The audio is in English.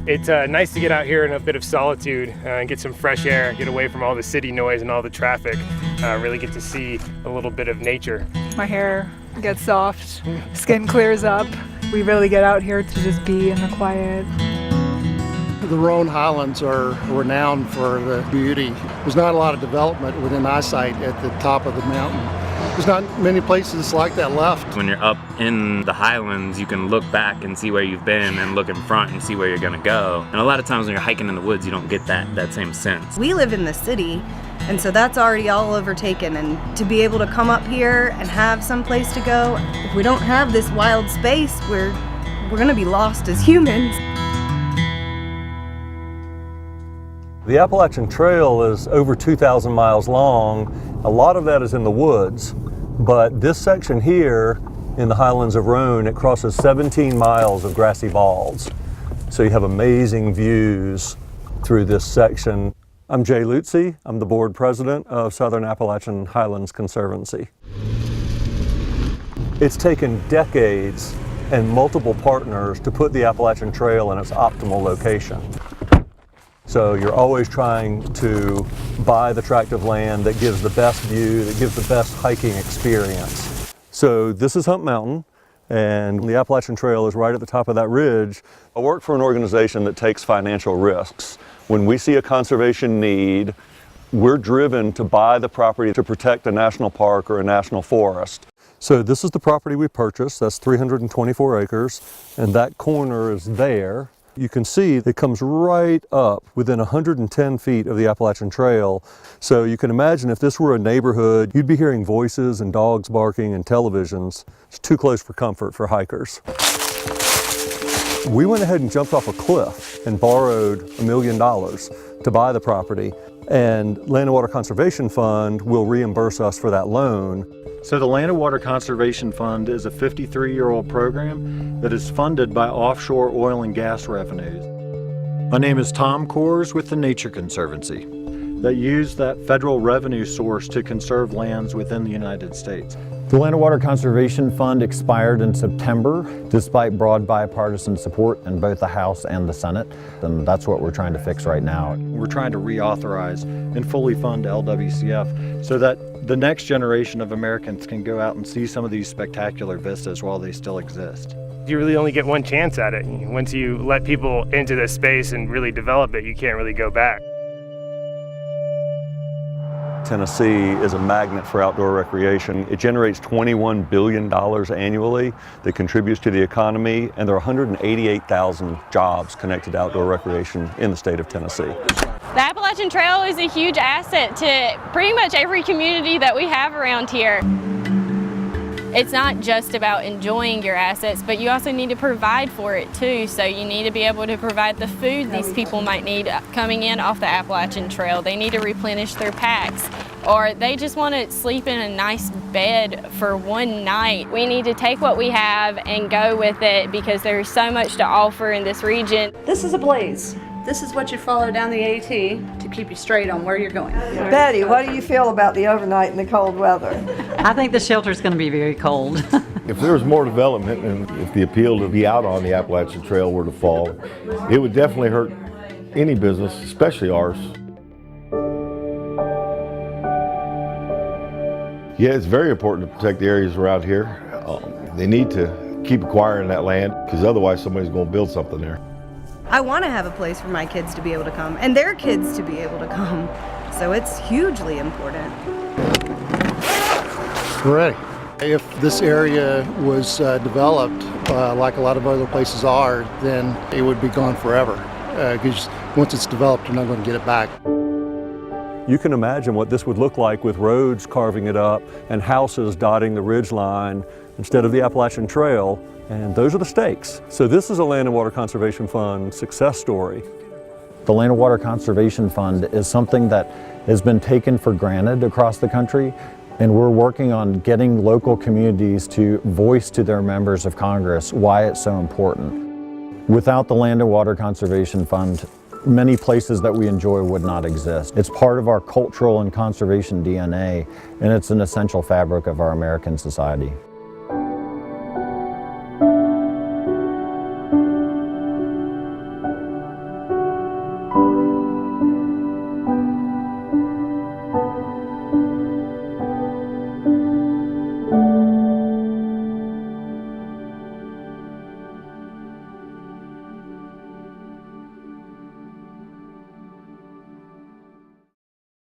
It's nice to get out here in a bit of solitude and get some fresh air, get away from all the city noise and all the traffic, really get to see a little bit of nature. My hair gets soft, skin clears up. We really get out here to just be in the quiet. The Roan Highlands are renowned for the beauty. There's not a lot of development within eyesight at the top of the mountain. There's not many places like that left. When you're up in the highlands, you can look back and see where you've been and look in front and see where you're gonna go. And a lot of times when you're hiking in the woods, you don't get that same sense. We live in the city, and so that's already all overtaken. And to be able to come up here and have some place to go, if we don't have this wild space, we're gonna be lost as humans. The Appalachian Trail is over 2,000 miles long. A lot of that is in the woods, but this section here in the highlands of Roan, it crosses 17 miles of grassy balls. So you have amazing views through this section. I'm Jay Lutze. I'm the board president of Southern Appalachian Highlands Conservancy. It's taken decades and multiple partners to put the Appalachian Trail in its optimal location. So you're always trying to buy the tract of land that gives the best view, that gives the best hiking experience. So this is Hump Mountain, and the Appalachian Trail is right at the top of that ridge. I work for an organization that takes financial risks. When we see a conservation need, we're driven to buy the property to protect a national park or a national forest. So this is the property we purchased. That's 324 acres, and that corner is there. You can see it comes right up within 110 feet of the Appalachian Trail. So you can imagine if this were a neighborhood, you'd be hearing voices and dogs barking and televisions. It's too close for comfort for hikers. We went ahead and jumped off a cliff and borrowed $1 million to buy the property. And Land and Water Conservation Fund will reimburse us for that loan. So the Land and Water Conservation Fund is a 53-year-old program that is funded by offshore oil and gas revenues. My name is Tom Kors with the Nature Conservancy that use that federal revenue source to conserve lands within the United States. The Land and Water Conservation Fund expired in September despite broad bipartisan support in both the House and the Senate, and that's what we're trying to fix right now. We're trying to reauthorize and fully fund LWCF so that the next generation of Americans can go out and see some of these spectacular vistas while they still exist. You really only get one chance at it. Once you let people into this space and really develop it, you can't really go back. Tennessee is a magnet for outdoor recreation. It generates $21 billion annually that contributes to the economy, and there are 188,000 jobs connected to outdoor recreation in the state of Tennessee. The Appalachian Trail is a huge asset to pretty much every community that we have around here. It's not just about enjoying your assets, but you also need to provide for it too. So you need to be able to provide the food these people might need coming in off the Appalachian Trail. They need to replenish their packs, or they just want to sleep in a nice bed for one night. We need to take what we have and go with it because there's so much to offer in this region. This is a blaze. This is what you follow down the AT to keep you straight on where you're going. Betty, what do you feel about the overnight in the cold weather? I think the shelter's going to be very cold. If there was more development and if the appeal to be out on the Appalachian Trail were to fall, it would definitely hurt any business, especially ours. Yeah, it's very important to protect the areas around here. They need to keep acquiring that land because otherwise somebody's going to build something there. I want to have a place for my kids to be able to come and their kids to be able to come. So it's hugely important. We're ready. If this area was developed like a lot of other places are, then it would be gone forever. Because once it's developed, you're not going to get it back. You can imagine what this would look like with roads carving it up and houses dotting the ridgeline instead of the Appalachian Trail, and those are the stakes. So this is a Land and Water Conservation Fund success story. The Land and Water Conservation Fund is something that has been taken for granted across the country, and we're working on getting local communities to voice to their members of Congress why it's so important. Without the Land and Water Conservation Fund, many places that we enjoy would not exist. It's part of our cultural and conservation DNA, and it's an essential fabric of our American society.